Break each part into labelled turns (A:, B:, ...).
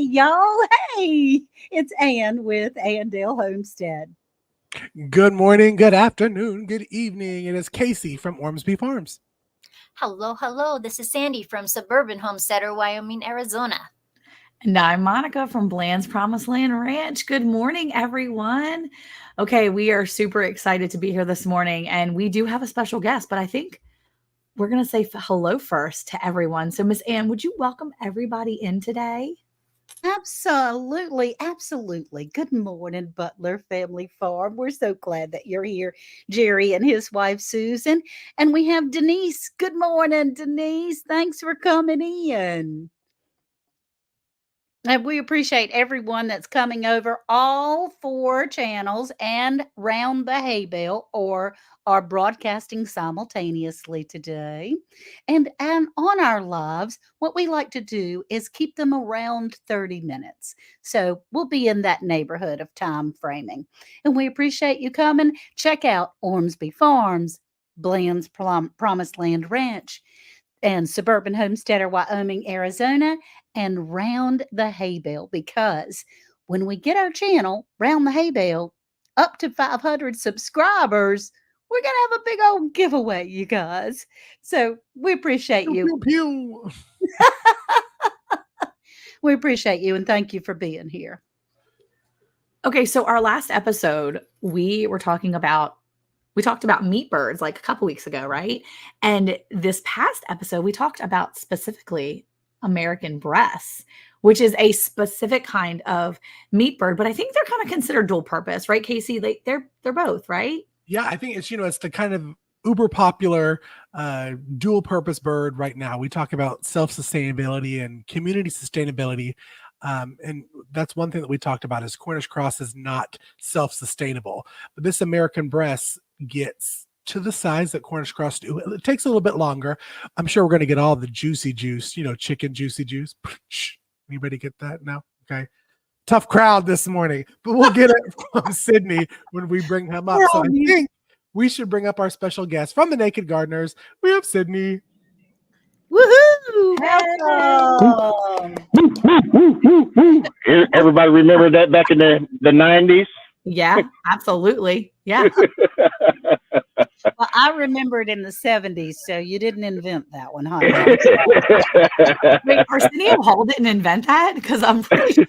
A: y'all. Hey, it's Ann with Andale Homestead.
B: Good morning, good afternoon, good evening. It is Casey from Ormsby Farms.
C: Hello, hello. This is Sandy from Suburban Homesteader, Wyoming, Arizona.
D: And I'm Monica from Bland's Promised Land Ranch. Good morning, everyone. Okay, we are super excited to be here this morning, and we do have a special guest, but I think we're going to say hello first to everyone. So, Miss Ann, would you welcome everybody in today?
A: Absolutely, absolutely. Good morning, Butler Family Farm. We're so glad that you're here, Jerry and his wife, Susan. And we have Denise. Good morning, Denise. Thanks for coming in. And we appreciate everyone that's coming over. All four channels and round the hay bale or are broadcasting simultaneously today. And on our lives, what we like to do is keep them around 30 minutes. So we'll be in that neighborhood of time framing. And we appreciate you coming. Check out Ormsby Farms, Bland's Promised Land Ranch, and Suburban Homesteader, Wyoming, Arizona, and Round the Hay Bale. Because when we get our channel, Round the Hay Bale, up to 500 subscribers, we're going to have a big old giveaway, you guys. So we appreciate
B: Pew,
A: you.
B: pew, pew.
A: We appreciate you and thank you for being here.
D: Okay, so our last episode, we talked about meat birds like a couple weeks ago, right? And this past episode, we talked about specifically American breasts, which is a specific kind of meat bird, but I think they're kind of considered dual purpose, right, Casey? They're both, right?
B: Yeah, I think it's the kind of uber popular dual purpose bird right now. We talk about self-sustainability and community sustainability. And that's one thing that we talked about is Cornish cross is not self-sustainable, but this American breast gets to the size that Cornish cross do. It takes a little bit longer. I'm sure we're going to get all the juicy juice, chicken juicy juice. Anybody get that now? Okay. Tough crowd this morning, but we'll get it from Sydney when we bring him up. So I think we should bring up our special guest from the Naked Gardeners. We have Sydney.
A: Woohoo! Welcome.
E: Everybody remember that back in the 90s?
D: Yeah, absolutely. Yeah.
A: Well, I remember it in the 70s, so you didn't invent that one, huh?
D: Wait, Arsenio Hall didn't invent that? Because I'm pretty sure.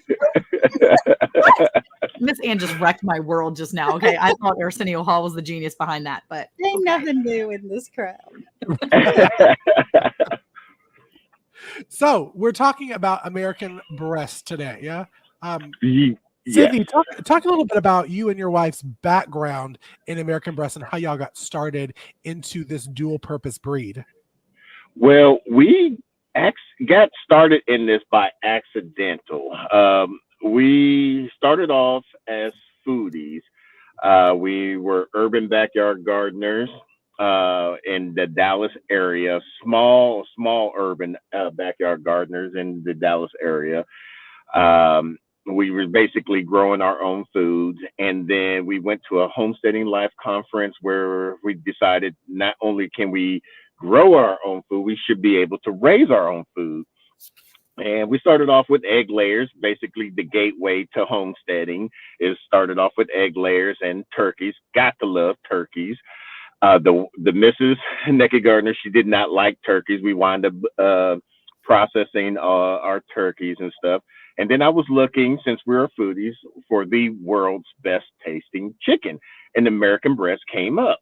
D: Miss Ann just wrecked my world just now. Okay, I thought Arsenio Hall was the genius behind that, but
A: Ain't nothing new in this crowd.
B: So we're talking about American breast today, yeah?
E: Yeah.
B: Sydney, talk a little bit about you and your wife's background in American breast and how y'all got started into this dual purpose breed.
E: Well, we got started in this by accidental. We started off as foodies. We were urban backyard gardeners in the Dallas area, small urban backyard gardeners in the Dallas area. We were basically growing our own foods. And then we went to a homesteading life conference where we decided not only can we grow our own food, we should be able to raise our own food. And we started off with egg layers, basically the gateway to homesteading. It started off with egg layers and turkeys. Got to love turkeys. The Mrs. Naked Gardener, she did not like turkeys. We wound up processing our turkeys and stuff. And then I was looking, since we're foodies, for the world's best tasting chicken, and American breast came up.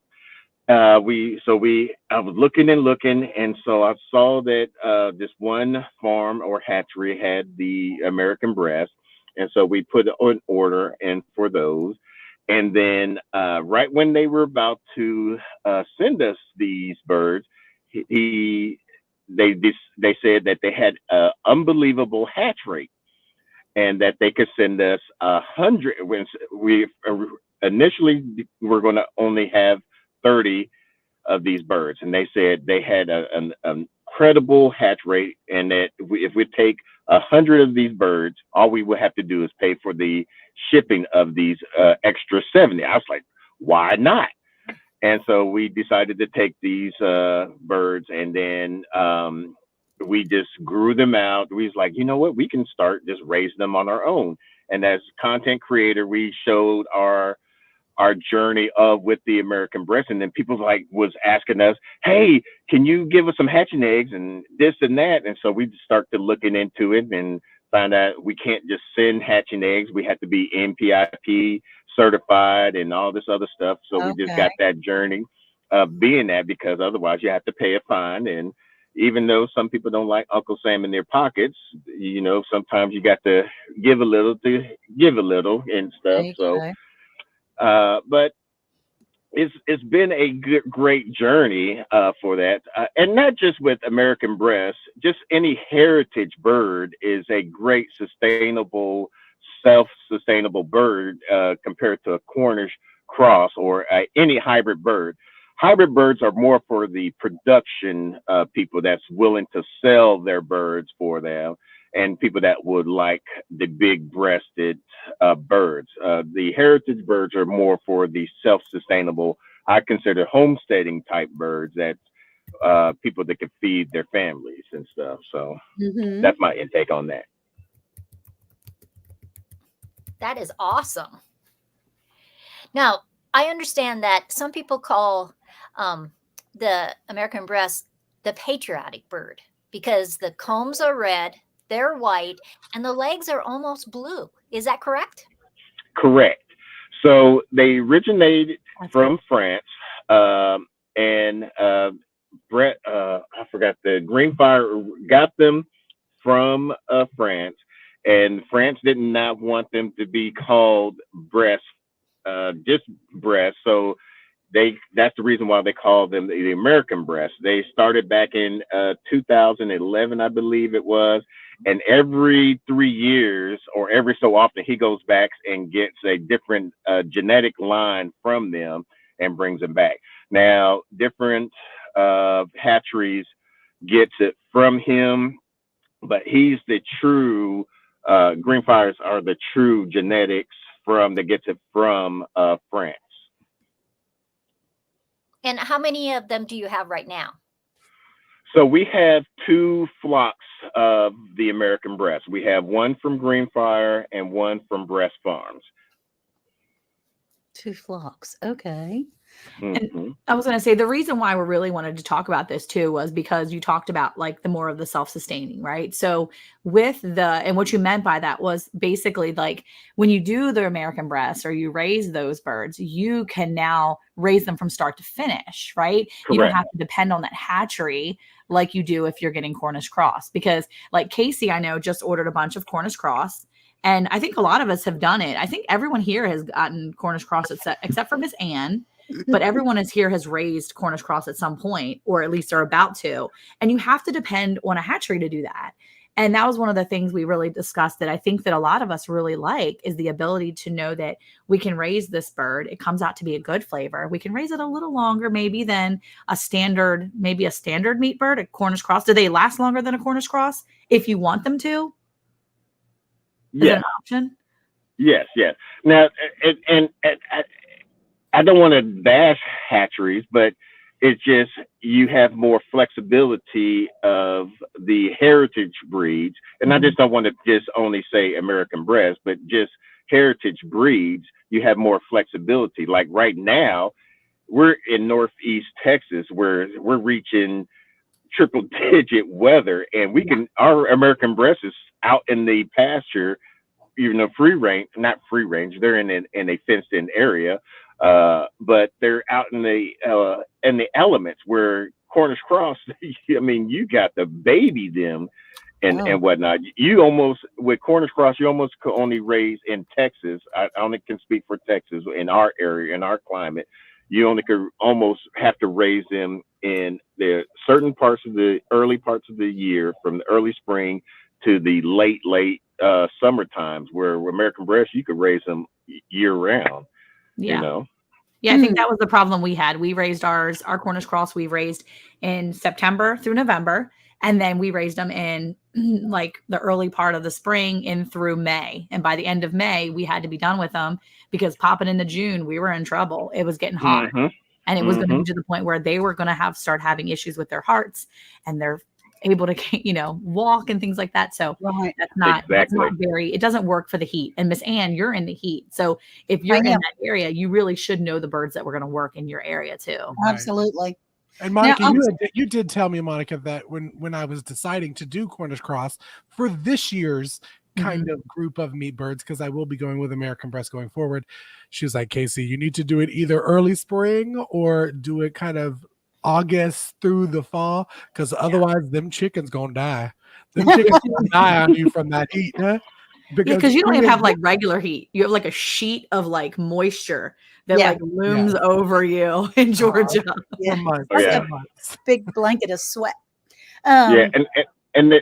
E: I was looking, and so I saw that this one farm or hatchery had the American breast, and so we put an order in for those. And then right when they were about to send us these birds, they said that they had an unbelievable hatch rate, and that they could send us 100. When we initially were going to only have 30 of these birds, and they said they had an incredible hatch rate, and that if we take 100 of these birds, all we would have to do is pay for the shipping of these extra 70. I was like, why not? And so we decided to take these birds, and then we just grew them out. We was like, you know what, we can start just raising them on our own. And as content creator, we showed our journey of with the American breast, and then people like was asking us, "Hey, can you give us some hatching eggs and this and that?" And so we just started looking into it and find out we can't just send hatching eggs; we have to be NPIP certified and all this other stuff. So we just
A: Okay.
E: got that journey of being that, because otherwise you have to pay a fine. And even though some people don't like Uncle Sam in their pockets, sometimes you got to give a little to give a little and stuff. So
A: Okay.
E: but it's been a great journey for that, and not just with American breast. Just any heritage bird is a great sustainable, self-sustainable bird compared to a Cornish cross or any hybrid bird. Hybrid birds are more for the production people that's willing to sell their birds for them, and people that would like the big breasted birds. The heritage birds are more for the self-sustainable, I consider homesteading type birds that people that can feed their families and stuff. So
A: Mm-hmm.
E: that's my intake on that.
C: That is awesome. Now, I understand that some people call the American breast the patriotic bird because the combs are red, they're white, and the legs are almost blue. Is that correct?
E: Correct. So they originated
D: That's
E: from
D: good.
E: France, and Brett, I forgot, the Greenfire got them from France, and France did not want them to be called breast, just breast. So that's the reason why they call them the American breast. They started back in 2011, I believe it was, and every 3 years or every so often he goes back and gets a different genetic line from them and brings them back. Now, different hatcheries gets it from him, but he's the true Greenfires are the true genetics from that gets it from France.
C: And how many of them do you have right now?
E: So we have two flocks of the American breast. We have one from Greenfire and one from Breast Farms.
A: 2 flocks. Okay.
D: And
E: Hmm.
D: I was going to say the reason why we really wanted to talk about this too was because you talked about like the more of the self-sustaining, right? So with and what you meant by that was basically like when you do the American breast or you raise those birds, you can now raise them from start to finish, right? You don't
E: Correct.
D: have to depend on that hatchery like you do if you're getting Cornish cross, because like Casey, I know, just ordered a bunch of Cornish cross. And I think a lot of us have done it. I think everyone here has gotten Cornish cross except for Miss Anne, but everyone is here has raised Cornish cross at some point, or at least are about to. And you have to depend on a hatchery to do that. And that was one of the things we really discussed that I think that a lot of us really like is the ability to know that we can raise this bird. It comes out to be a good flavor. We can raise it a little longer, maybe than maybe a standard meat bird, a Cornish cross. Do they last longer than a Cornish cross if you want them to? Is that
E: Yes.
D: an option?
E: Yes. Yes. Now, and I don't want to bash hatcheries, but it's just you have more flexibility of the heritage breeds, and I
D: Mhm.
E: just don't want to just only say American breast, but just heritage breeds. You have more flexibility. Like right now, we're in Northeast Texas, where we're reaching triple digit weather, and we
D: Yeah.
E: can our American breast is out in the pasture, free range, not free range. They're in a fenced in area, but they're out in the elements where Cornish cross. I mean, you got to baby them
A: Oh,
E: and whatnot. You almost with Cornish cross, you almost could only raise in Texas. I only can speak for Texas in our area, in our climate. You only could almost have to raise them in the certain parts of the early parts of the year, from the early spring to the late summer times, where American breast you could raise them year round. You
D: Yeah.
E: know.
D: Yeah, I think that was the problem we had. We raised our Cornish cross, we raised in September through November, and then we raised them in like the early part of the spring in through May. And by the end of May, we had to be done with them because popping into June, we were in trouble. It was getting hot.
E: Hmm.
D: And it was going to
E: Hmm.
D: be to the point where they were going to start having issues with their hearts and their able to, walk and things like that. So
A: Right.
D: that's not
E: Exactly.
D: very, it doesn't work for the heat. And Miss Ann, you're in the heat. So if
A: I
D: you're in
A: am.
D: that area, you really should know the birds that were going to work in your area too.
B: Right.
A: Absolutely.
B: And
A: Now,
B: Monica, you did tell me, Monica, that when I was deciding to do Cornish Cross for this year's kind of group of meat birds, because I will be going with American Breast going forward, she was like, Casey, you need to do it either early spring or do it kind of August through the fall, because otherwise them chickens gonna die. Them chickens gonna die on you from that heat, huh?
D: Because you don't even have like regular heat. You have like a sheet of like moisture that
A: Yeah.
D: like looms over you in Georgia.
A: Yeah.
B: for months.
E: Oh, yeah.
B: For months.
A: Big blanket of sweat.
E: Yeah, and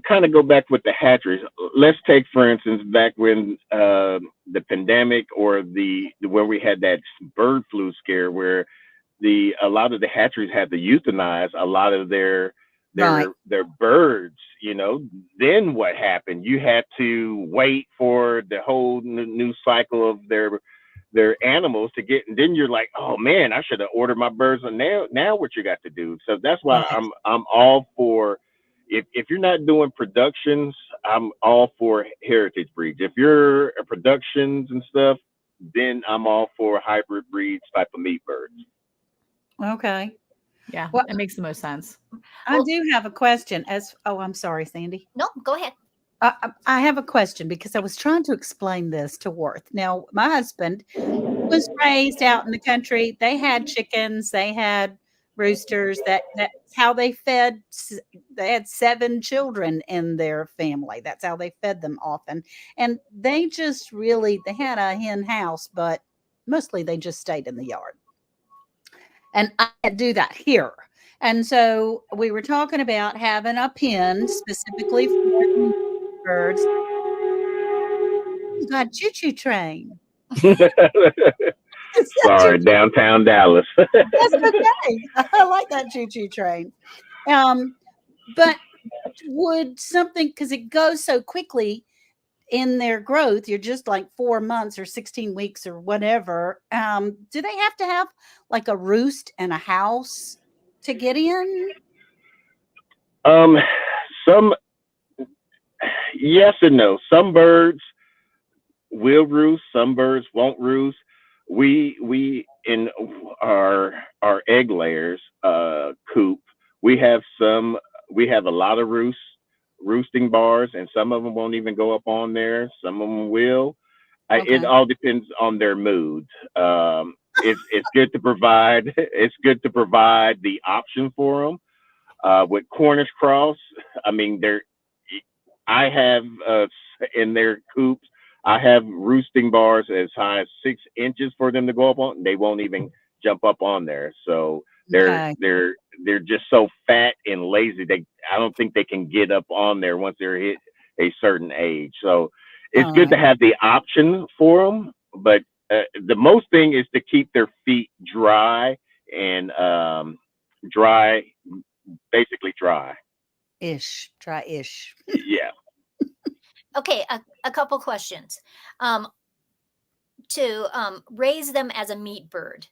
E: kind of go back with the hatcheries. Let's take, for instance, back when the pandemic or where we had that bird flu scare, where a lot of the hatcheries had to euthanize a lot of their
A: Right.
E: birds. Then what happened? You had to wait for the whole new cycle of their animals to get, and then you're like, oh man, I should have ordered my birds. And now what you got to do? So that's why
A: Right.
E: I'm all for, if you're not doing productions, I'm all for heritage breeds. If you're productions and stuff, then I'm all for hybrid breeds type of meat birds.
A: Okay.
D: Yeah,
A: Well,
D: it makes the most sense.
A: I do have a question. I'm sorry, Sandy.
C: No, go ahead.
A: I have a question because I was trying to explain this to Worth. Now, my husband was raised out in the country. They had chickens, they had roosters. That's how they fed. They had 7 children in their family. That's how they fed them often. And they just they had a hen house, but mostly they just stayed in the yard. And I can't do that here. And so we were talking about having a pen specifically for the birds. You got a choo-choo train. Is that
E: Sorry,
A: choo-choo?
E: downtown Dallas.
A: That's okay. I like that choo-choo train. But would something, because it goes so quickly in their growth, you're just like 4 months or 16 weeks or whatever. Do they have to have like a roost and a house to get in?
E: um, some yes and no. Some birds will roost, some birds won't roost. We in our egg layers coop, we have a lot of roosting bars, and some of them won't even go up on there. Some of them will. It
A: Okay.
E: all depends on their mood. It's good to provide. It's good to provide the option for them. With Cornish cross, I mean, I have in their coops, I have roosting bars as high as 6 inches for them to go up on. They won't even jump up on there. So
A: Okay.
E: they're just so fat and lazy. I don't think they can get up on there once they're hit a certain age. So it's
A: All
E: good to
A: right.
E: have the option for them, but the most thing is to keep their feet dry and dry, basically dry.
A: Ish. Try ish.
E: Yeah.
C: Okay, a couple questions. To raise them as a meat bird,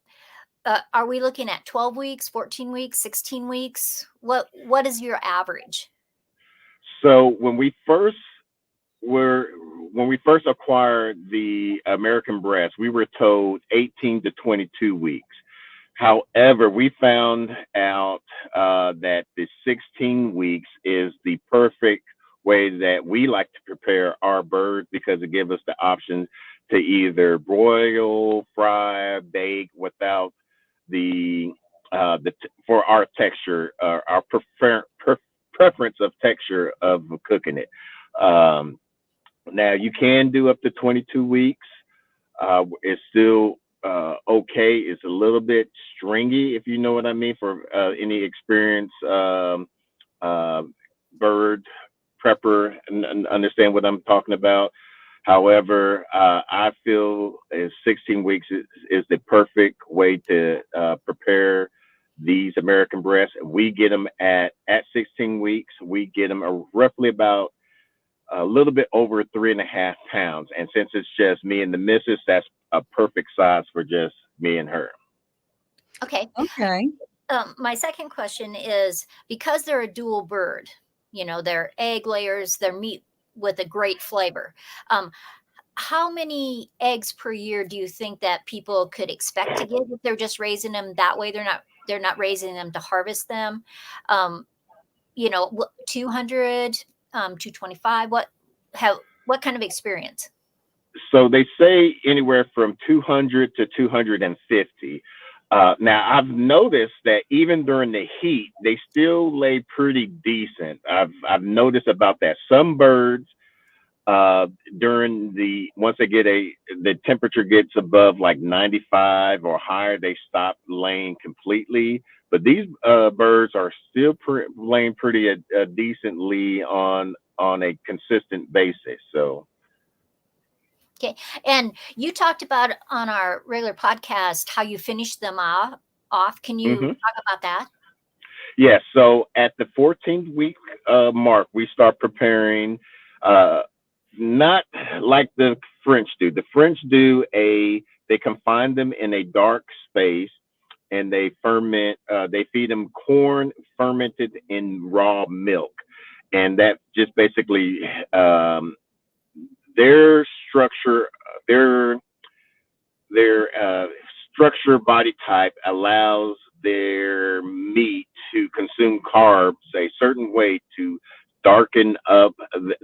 C: are we looking at 12 weeks, 14 weeks, 16 weeks? What is your average?
E: So when we first acquired the American breast, we were told 18 to 22 weeks. However, we found out that the 16 weeks is the perfect way that we like to prepare our birds, because it gives us the option to either broil, fry, bake without for our texture, our preference of texture of cooking it. Um, Now you can do up to 22 weeks. It's still okay. It's a little bit stringy, if you know what I mean, for any experienced uh, bird prepper and understand what I'm talking about. However, I feel 16 weeks is the perfect way to prepare these American breasts. We get them at 16 weeks. We get them roughly about a little bit over 3.5 pounds. And since it's just me and the missus, that's a perfect size for just me and her.
C: Okay.
A: Okay.
C: My second question is, because they're a dual bird, they're egg layers, they're meat with a great flavor. Um, how many eggs per year do you think that people could expect to get if they're just raising them that way? They're not raising them to harvest them. Um, 200, 225. What kind of experience?
E: So they say anywhere from 200 to 250. Now I've noticed that even during the heat, they still lay pretty decent. I've noticed about that. Some birds during once they get the temperature gets above like 95 or higher, they stop laying completely. But these birds are still laying pretty decently on a consistent basis. So.
C: Okay. And you talked about on our regular podcast how you finish them off. Can you talk about that?
E: Yeah, so at the 14th week mark, we start preparing, not like the French do. The French they confine them in a dark space and they they feed them corn fermented in raw milk. And that just basically, their structure, their structure body type allows their meat to consume carbs a certain way to darken up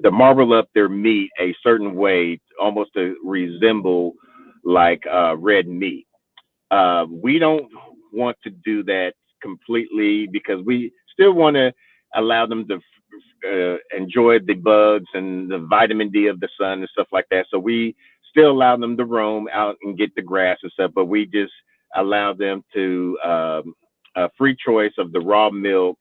E: the marble up their meat a certain way almost to resemble like red meat. We don't want to do that completely because we still want to allow them to enjoy the bugs and the vitamin D of the sun and stuff like that. So we still allow them to roam out and get the grass and stuff, but we just allow them to a free choice of the raw milk,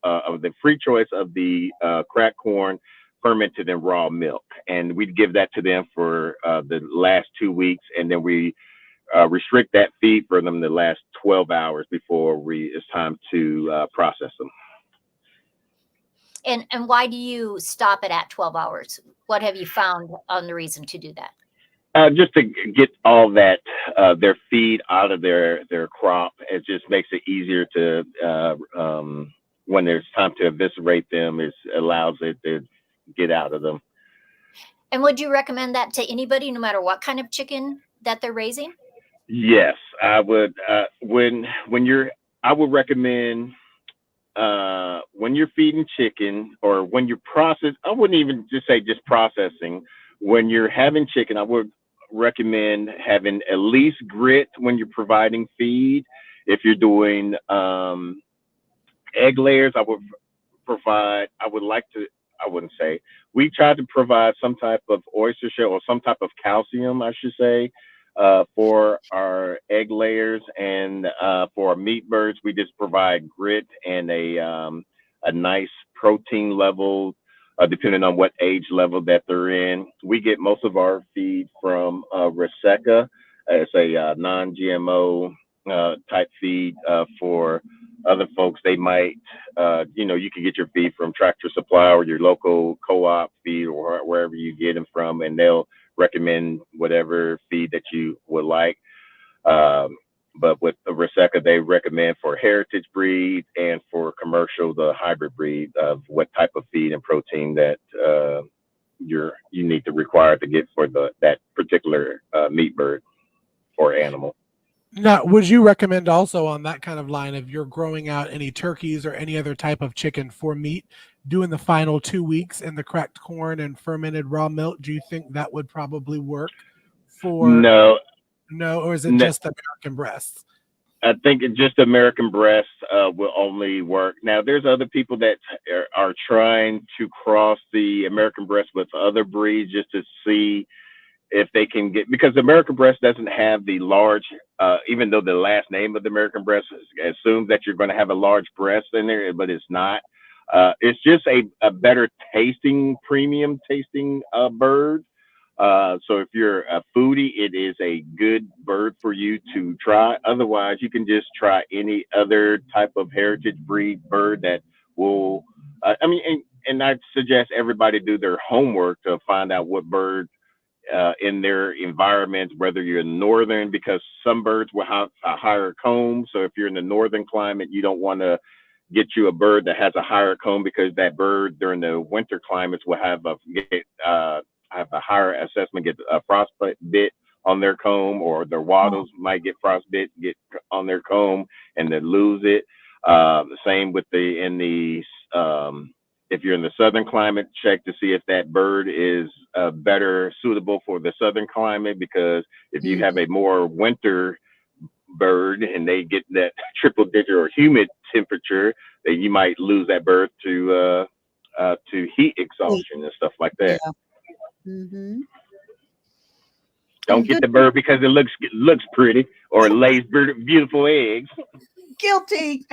E: of the free choice of the cracked corn fermented in raw milk. And we'd give that to them for the last 2 weeks. And then we restrict that feed for them the last 12 hours before it's time to process them.
C: And why do you stop it at 12 hours? What have you found on the reason to do that?
E: Just to get all that their feed out of their crop. It just makes it easier to when there's time to eviscerate them. It allows it to get out of them.
C: And would you recommend that to anybody, no matter what kind of chicken that they're raising?
E: Yes, I would. I would recommend when you're feeding chicken or when you're I wouldn't even just say just processing. When you're having chicken, I would recommend having at least grit when you're providing feed. If you're doing egg layers, I wouldn't say, we try to provide some type of oyster shell or some type of calcium, I should say, for our egg layers, and for our meat birds, we just provide grit and a nice protein level, depending on what age level that they're in. We get most of our feed from Reseca. It's a non-GMO type feed. For other folks, they might, you can get your feed from Tractor Supply or your local co-op feed or wherever you get them from, and they'll recommend whatever feed that you would like. But with the Reseca, they recommend for heritage breed and for commercial, the hybrid breed of what type of feed and protein that you need to require to get for that particular meat bird or animal.
B: Now, would you recommend also on that kind of line, if you're growing out any turkeys or any other type of chicken for meat, doing the final 2 weeks in the cracked corn and fermented raw milk? Do you think that would probably work for?
E: No,
B: or is it just American breasts?
E: I think just American breasts will only work. Now, there's other people that are trying to cross the American breast with other breeds just to see if they can get, because the American breast doesn't have the large, even though the last name of the American breast assumes that you're going to have a large breast in there, but it's not. It's just a better tasting, premium tasting bird. So if you're a foodie, it is a good bird for you to try. Otherwise, you can just try any other type of heritage breed bird that will, and I'd suggest everybody do their homework to find out what bird in their environments, whether you're in northern, because some birds will have a higher comb. So if you're in the northern climate, you don't want to get you a bird that has a higher comb, because that bird during the winter climates will have a higher assessment, get a frostbite bit on their comb, or their wattles might get frostbite, get on their comb, and then lose it. The same with if you're in the southern climate, check to see if that bird is better suitable for the southern climate, because if you have a more winter bird and they get that triple digit or humid temperature, then you might lose that bird to heat exhaustion and stuff like that.
A: Yeah. Mm-hmm.
E: Don't get the bird because it looks pretty or it lays beautiful eggs.
A: Guilty.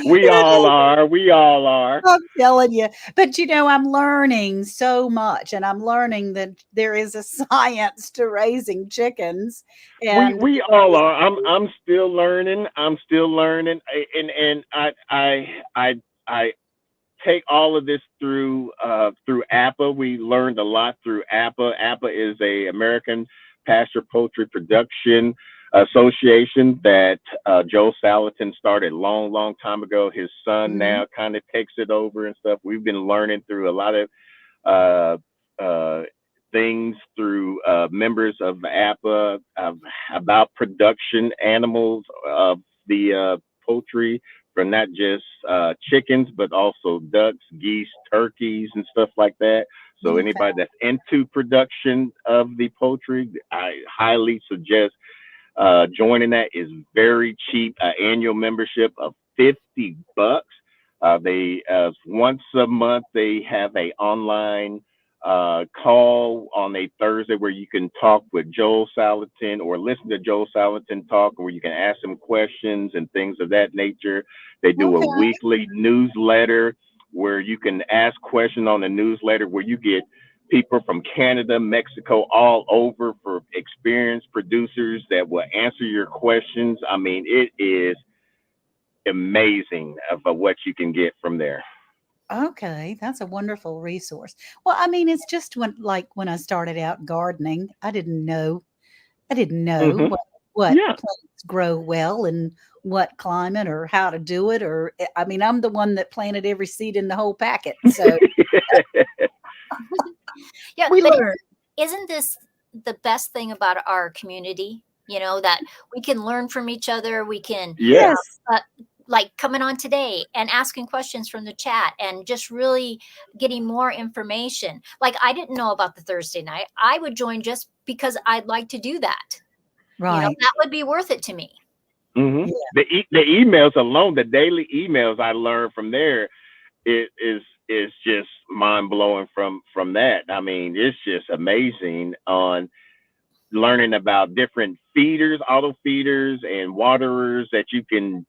E: We all are.
A: I'm telling you. But I'm learning so much, and I'm learning that there is a science to raising chickens. And
E: We all are. I'm still learning. And I take all of this through APA. We learned a lot through APA. APA is a American Pasture Poultry Production Association that Joe Salatin started long time ago. His son now kind of takes it over and stuff. We've been learning through a lot of things through members of APA about production animals of the poultry, for not just chickens, but also ducks, geese, turkeys, and stuff like that. So anybody that's into production of the poultry, I highly suggest joining that. Is very cheap. Annual membership of $50. They once a month they have a online call on a Thursday where you can talk with Joel Salatin or listen to Joel Salatin talk, where you can ask him questions and things of that nature. They do a weekly newsletter where you can ask questions on the newsletter, where you get people from Canada, Mexico, all over, for experienced producers that will answer your questions. I mean, it is amazing of what you can get from there.
A: Okay, that's a wonderful resource. Well, I mean, it's just when I started out gardening, I didn't know what
E: Yeah.
A: plants grow well in what climate, or how to do it, or I mean, I'm the one that planted every seed in the whole packet. So
C: Yeah,
A: we
C: but
A: learn.
C: isn't this the best thing about our community? That we can learn from each other. We can
E: Yeah.
A: Yes.
C: like coming on today and asking questions from the chat and just really getting more information. Like, I didn't know about the Thursday night. I would join just because I'd like to do that.
A: Right.
C: That would be worth it to me.
E: Mm-hmm.
A: Yeah.
E: The emails alone, the daily emails I learned from there, it is just mind blowing from that. I mean, it's just amazing on learning about different feeders, auto feeders, and waterers that you can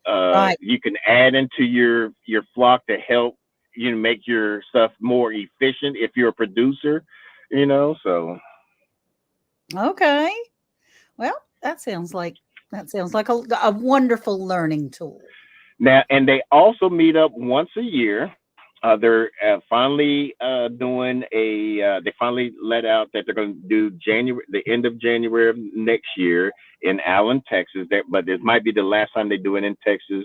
A: Right.
E: add into your flock to help make your stuff more efficient if you're a producer. So
A: Okay. Well, that sounds like a wonderful learning tool.
E: now, and they also meet up once a year. They're finally doing they finally let out that they're going to do the end of January of next year in Allen, Texas. But this might be the last time they do it in Texas.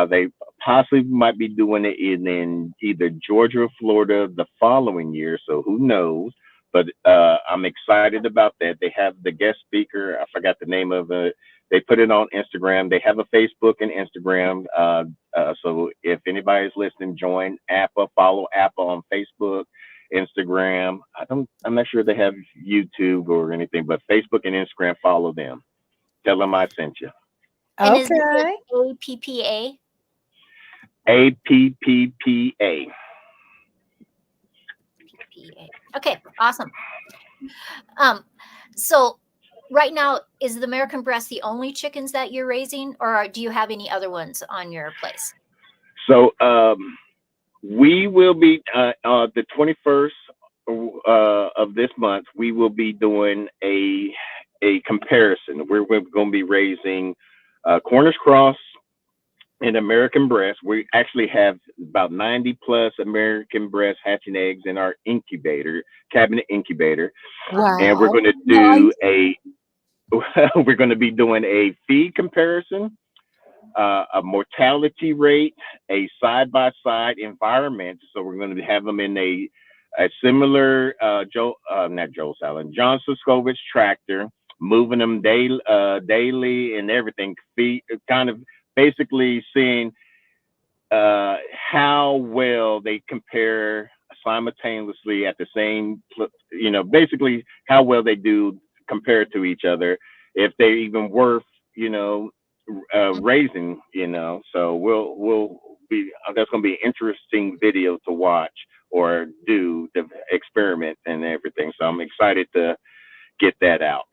E: They possibly might be doing it in either Georgia or Florida the following year. So who knows? But I'm excited about that. They have the guest speaker. I forgot the name of it. They put it on Instagram. They have a Facebook and Instagram. So if anybody's listening, join APA, follow APA on Facebook, Instagram. I'm not sure they have YouTube or anything, but Facebook and Instagram, follow them. Tell them I sent you.
C: And is
A: Okay.
C: it APPA?
E: APPPA.
C: Okay, awesome. So right now, is the American breast the only chickens that you're raising, or do you have any other ones on your place?
E: So we will be the 21st of this month. We will be doing a comparison. We're going to be raising Cornish cross in American breast. We actually have about 90 plus American breast hatching eggs in our incubator, cabinet incubator. And we're
A: Wow.
E: going to
A: Nice.
E: do a, we're going to be doing a feed comparison, a mortality rate, a side by side environment. So we're going to have them in a similar not Joe Salad, John Siskovich tractor, moving them daily and everything. Feed, kind of basically seeing how well they compare simultaneously at the same, basically how well they do compared to each other, if they're even worth, raising, So we'll be, that's going to be an interesting video to watch or do the experiment and everything. So I'm excited to get that out.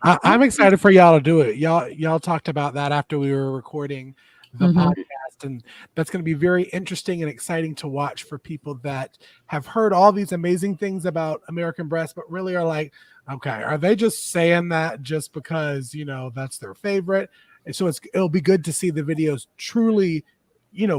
B: I'm excited for y'all to do it. Y'all talked about that after we were recording the podcast, and that's going to be very interesting and exciting to watch for people that have heard all these amazing things about American breast, but really are like, okay, are they just saying that just because, that's their favorite? And so it'll be good to see the videos truly,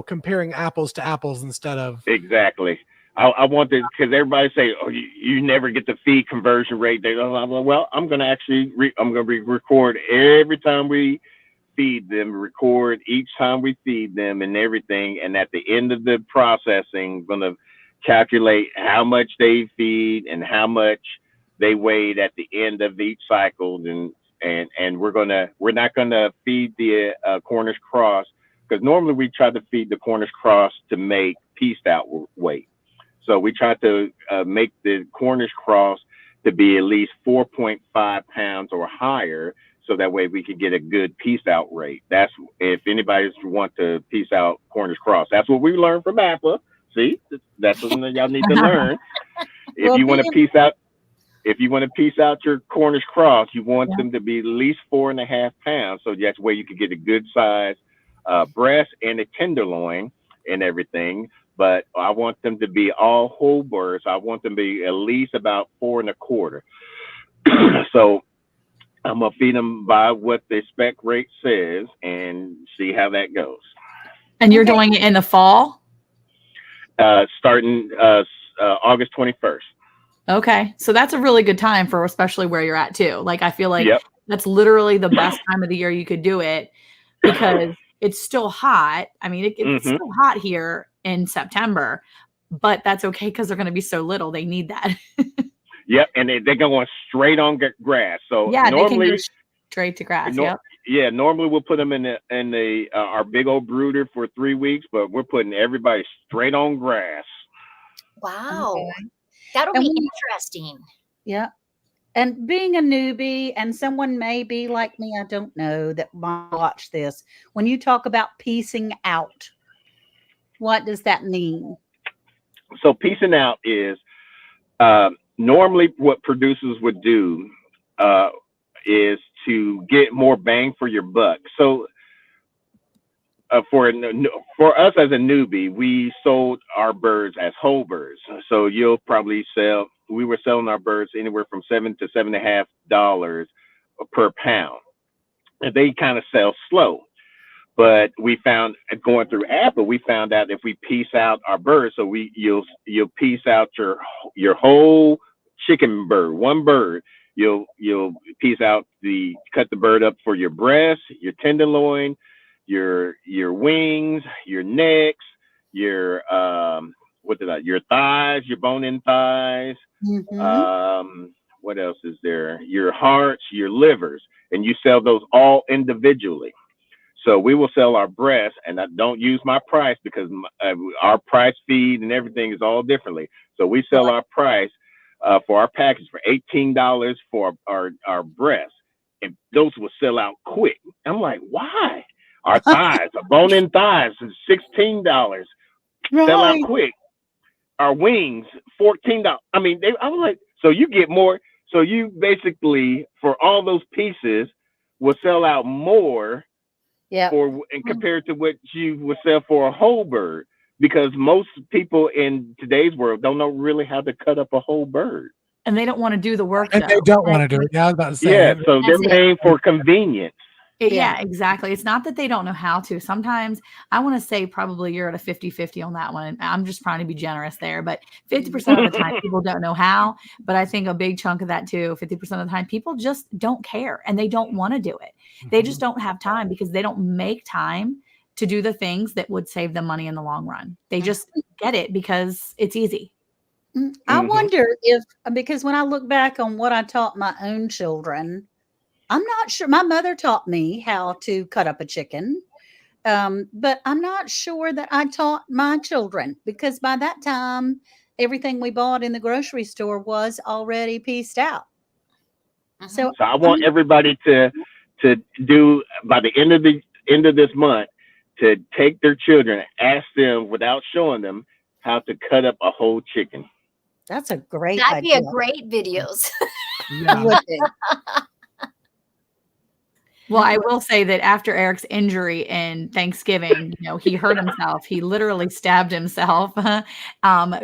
B: comparing apples to apples instead of
E: exactly. I want to, because everybody say, oh, you never get the feed conversion rate. They well, I'm going to actually record every time we feed them, record each time we feed them and everything. And at the end of the processing, going to calculate how much they feed and how much they weighed at the end of each cycle. And we're not gonna feed the Cornish cross, because normally we try to feed the Cornish cross to make pieced out weight. So we try to make the Cornish cross to be at least 4.5 pounds or higher, so that way we can get a good piece out rate. That's, if anybody want to piece out Cornish cross, that's what we learned from APA. See, that's something that y'all need to learn. If
A: Well,
E: you want to piece out your Cornish cross, you want them to be at least 4.5 pounds. So that's where you can get a good size breast and a tenderloin and everything. But I want them to be all whole birds. I want them to be at least about 4.25. So I'm gonna feed them by what the spec rate says and see how that goes.
D: And you're doing it in the fall?
E: Starting August 21st.
D: Okay. So that's a really good time for, especially where you're at too. Like, I feel like that's literally the best time of the year you could do it, because it's still hot. I mean, it's still hot here in September, but that's okay because they're going to be so little. They need that.
E: Yep. And they're going straight on grass. So
D: yeah,
E: normally,
D: they can go straight to grass.
E: Yeah, normally we'll put them in the our big old brooder for 3 weeks, but we're putting everybody straight on grass.
C: Wow.
A: Okay.
C: That'll be interesting.
A: Yeah. And being a newbie, and someone may be like me, I don't know, that might watch this. When you talk about piecing out, what does that mean?
E: So piecing out is normally what producers would do is to get more bang for your buck. So for us as a newbie, we sold our birds as whole birds. So you'll probably we were selling our birds anywhere from $7 to $7.50 per pound. And they kind of sell slow. But we found, going through Apple, we found out if we piece out our birds, so you'll piece out your whole chicken bird, one bird. You'll piece out cut the bird up for your breast, your tenderloin, your wings, your necks, your your thighs, your bone-in thighs. What else is there? Your hearts, your livers, and you sell those all individually. So we will sell our breasts, and I don't use my price because our price feed and everything is all differently. So we sell our price for our package for $18 for our breasts, and those will sell out quick. I'm like, why? Our thighs, our bone-in thighs, is $16. Sell out quick. Our wings, $14. I mean, I was like, so you get more. So you basically, for all those pieces, will sell out more.
A: Yeah.
E: And compared to what you would sell for a whole bird, because most people in today's world don't know really how to cut up a whole bird,
D: and they don't want to do the work.
B: And they don't want to do it. Yeah, I was about to say.
E: Yeah, so they're paying for convenience.
D: Yeah, exactly. It's not that they don't know how to. Sometimes I want to say probably you're at a 50-50 on that one. I'm just trying to be generous there, but 50% of the time people don't know how. But I think a big chunk of that too, 50% of the time, people just don't care and they don't want to do it. They just don't have time because they don't make time to do the things that would save them money in the long run. They just get it because it's easy.
A: I wonder if, because when I look back on what I taught my own children, I'm not sure. My mother taught me how to cut up a chicken, but I'm not sure that I taught my children because by that time, everything we bought in the grocery store was already pieced out. So
E: I want everybody to do by the end of this month to take their children and ask them without showing them how to cut up a whole chicken.
A: That's a great
C: That'd
A: idea.
C: be a great videos.
B: Yeah.
D: Well, I will say that after Eric's injury in Thanksgiving, he hurt himself. He literally stabbed himself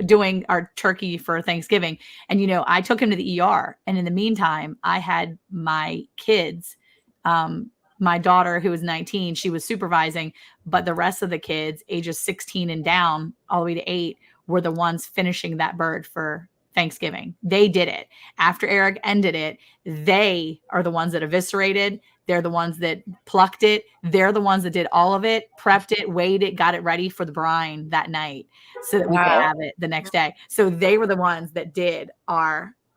D: doing our turkey for Thanksgiving. And, I took him to the ER. And in the meantime, I had my kids, my daughter, who was 19, she was supervising, but the rest of the kids, ages 16 and down, all the way to 8, were the ones finishing that bird for Thanksgiving. They did it. After Eric ended it, they are the ones that eviscerated. They're the ones that plucked it. They're the ones that did all of it, prepped it, weighed it, got it ready for the brine that night so that we could have it the next day. So they were the ones that did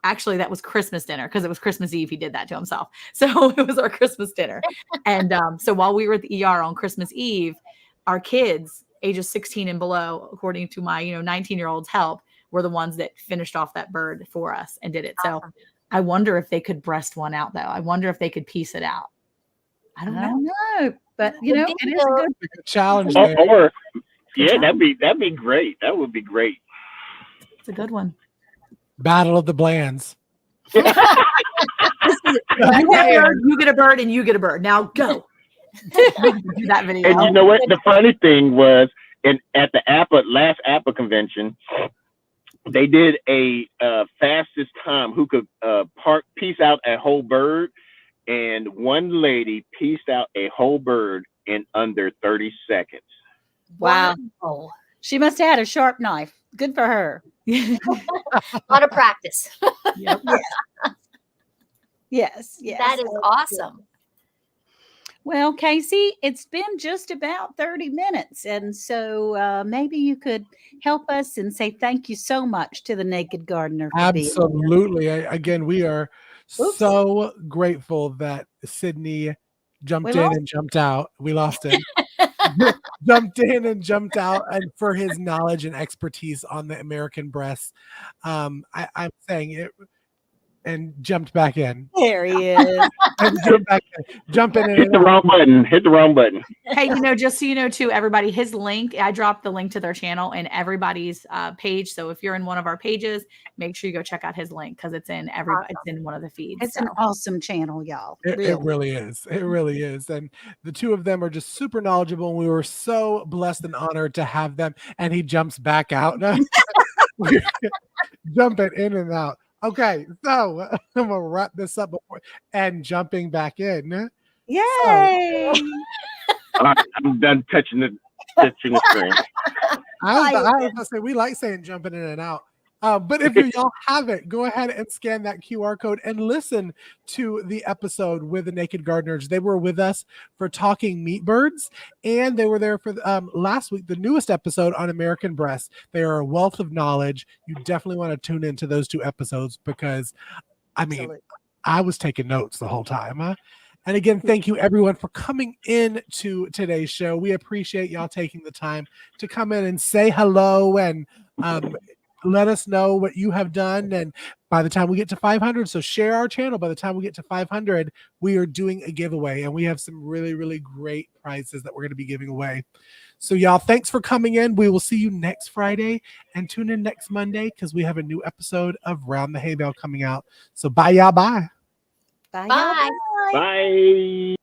D: actually, that was Christmas dinner because it was Christmas Eve. He did that to himself. So it was our Christmas dinner. And so while we were at the ER on Christmas Eve, our kids, ages 16 and below, according to my 19-year-old's help, were the ones that finished off that bird for us and did it. So I wonder if they could breast one out, though. I wonder if they could piece it out. I don't know.
A: But it is a good
B: challenge.
E: Or that'd be great. That would be great.
D: It's a good one.
B: Battle of the Blands.
D: You get a bird, and you get a bird. Now go. Do that video.
E: And you know what? The funny thing was, at the last Apple convention, they did a fastest time who could piece out a whole bird. And one lady pieced out a whole bird in under 30 seconds.
A: Wow. She must have had a sharp knife. Good for her.
C: A lot of practice.
D: Yep.
A: Yes.
C: That is awesome.
A: Well, Casey, it's been just about 30 minutes. And so maybe you could help us and say thank you so much to the Naked Gardener.
B: Absolutely. Again, we are so grateful that Sydney jumped in and jumped out. We lost him. Jumped in and jumped out, and for his knowledge and expertise on the American breast. I'm saying it, and jumped back in.
A: There he is.
B: And jumped back in. Jump in.
E: Hit the wrong button.
D: Hey, just so you know, too, everybody, his link, I dropped the link to their channel in everybody's page. So if you're in one of our pages, make sure you go check out his link because it's in it's in one of the feeds.
A: It's an awesome channel, y'all.
B: It really is. It really is. And the two of them are just super knowledgeable. And we were so blessed and honored to have them. And he jumps back out. Jumping in and out. Okay, so I'm gonna wrap this up and jumping back in.
A: Yay!
E: All right, I'm done touching the screen.
B: I was gonna say we like saying jumping in and out. But if y'all haven't, go ahead and scan that QR code and listen to the episode with the Naked Gardeners. They were with us for Talking Meat Birds, and they were there for last week, the newest episode on American breast. They are a wealth of knowledge. You definitely want to tune into those two episodes because, I was taking notes the whole time. And again, thank you everyone for coming in to today's show. We appreciate y'all taking the time to come in and say hello and let us know what you have done. And by the time we get to 500, so share our channel. By the time we get to 500, we are doing a giveaway, and we have some really, really great prizes that we're going to be giving away. So y'all, thanks for coming in. We will see you next Friday, and tune in next Monday because we have a new episode of Round the Hay Bale coming out. So bye, y'all. Bye.
A: Bye.
C: Bye.
E: Bye.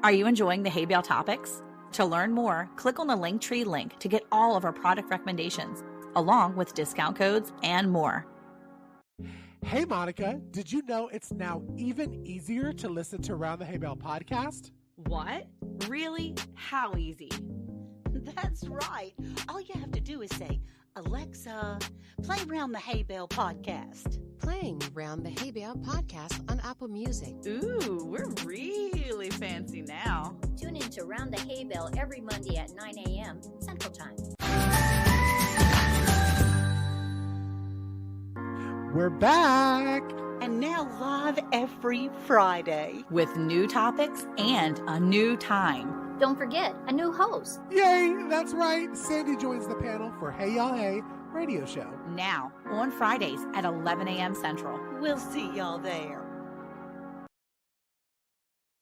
D: Are you enjoying the Hay Bale topics? To learn more, click on the Linktree link to get all of our product recommendations, along with discount codes and more.
B: Hey, Monica, did you know it's now even easier to listen to Round the Hay Bale podcast?
D: What? Really? How easy?
A: That's right. All you have to do is say, Alexa, play Round the Hay Bale podcast.
F: Playing Round the Hay Bale podcast on Apple Music.
D: Ooh, we're really fancy now.
C: Tune in to Round the Hay Bale every Monday at 9 a.m. Central Time.
B: We're back.
A: And now live every Friday.
D: With new topics and a new time.
C: Don't forget, a new host.
B: Yay, that's right. Sandy joins the panel for Hey Y'all Hey radio show.
D: Now, on Fridays at 11 a.m. Central.
A: We'll see y'all there.